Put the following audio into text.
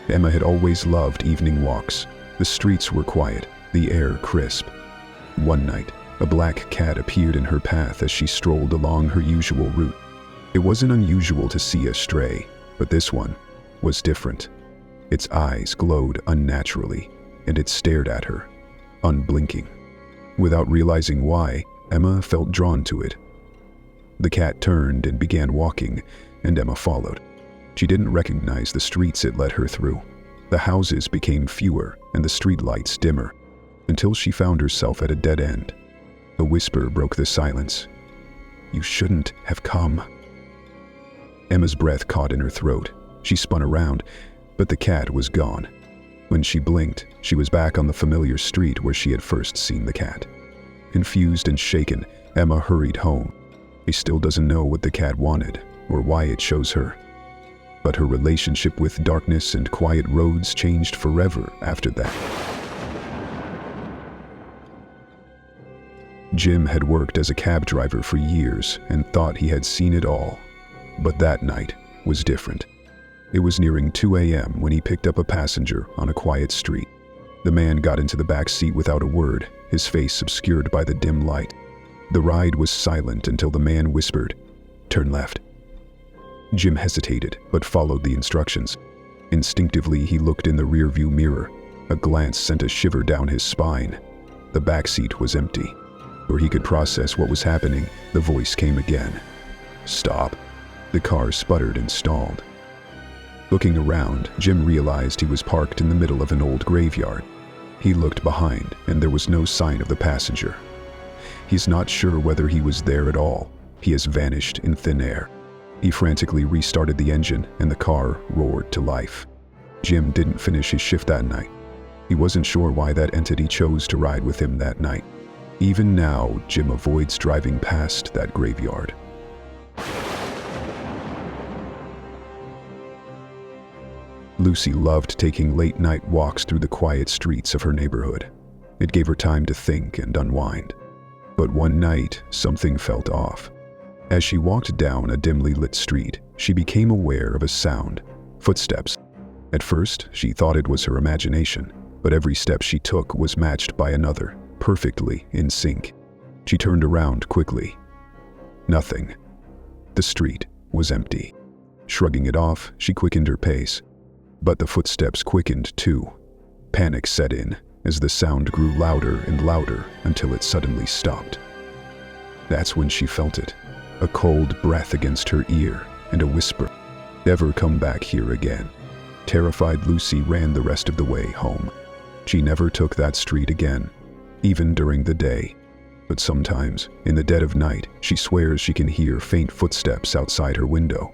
Emma had always loved evening walks. The streets were quiet, the air crisp. One night, a black cat appeared in her path as she strolled along her usual route. It wasn't unusual to see a stray, but this one was different. Its eyes glowed unnaturally, and it stared at her, unblinking. Without realizing why, Emma felt drawn to it. The cat turned and began walking, and Emma followed. She didn't recognize the streets it led her through. The houses became fewer and the street lights dimmer, until she found herself at a dead end. A whisper broke the silence. "You shouldn't have come." Emma's breath caught in her throat. She spun around, but the cat was gone. When she blinked, she was back on the familiar street where she had first seen the cat. Confused and shaken, Emma hurried home. She still doesn't know what the cat wanted or why it chose her. But her relationship with darkness and quiet roads changed forever after that. Jim had worked as a cab driver for years and thought he had seen it all. But that night was different. It was nearing 2 a.m. when he picked up a passenger on a quiet street. The man got into the back seat without a word, his face obscured by the dim light. The ride was silent until the man whispered, "Turn left." Jim hesitated, but followed the instructions. Instinctively, he looked in the rearview mirror. A glance sent a shiver down his spine. The back seat was empty. Before he could process what was happening, the voice came again. "Stop." The car sputtered and stalled. Looking around, Jim realized he was parked in the middle of an old graveyard. He looked behind, and there was no sign of the passenger. He's not sure whether he was there at all. He has vanished in thin air. He frantically restarted the engine, and the car roared to life. Jim didn't finish his shift that night. He wasn't sure why that entity chose to ride with him that night. Even now, Jim avoids driving past that graveyard. Lucy loved taking late-night walks through the quiet streets of her neighborhood. It gave her time to think and unwind. But one night, something felt off. As she walked down a dimly lit street, she became aware of a sound: footsteps. At first, she thought it was her imagination, but every step she took was matched by another, perfectly in sync. She turned around quickly. Nothing. The street was empty. Shrugging it off, she quickened her pace. But the footsteps quickened too. Panic set in as the sound grew louder and louder until it suddenly stopped. That's when she felt it. A cold breath against her ear and a whisper, "Never come back here again." Terrified, Lucy ran the rest of the way home. She never took that street again, even during the day. But sometimes, in the dead of night, she swears she can hear faint footsteps outside her window.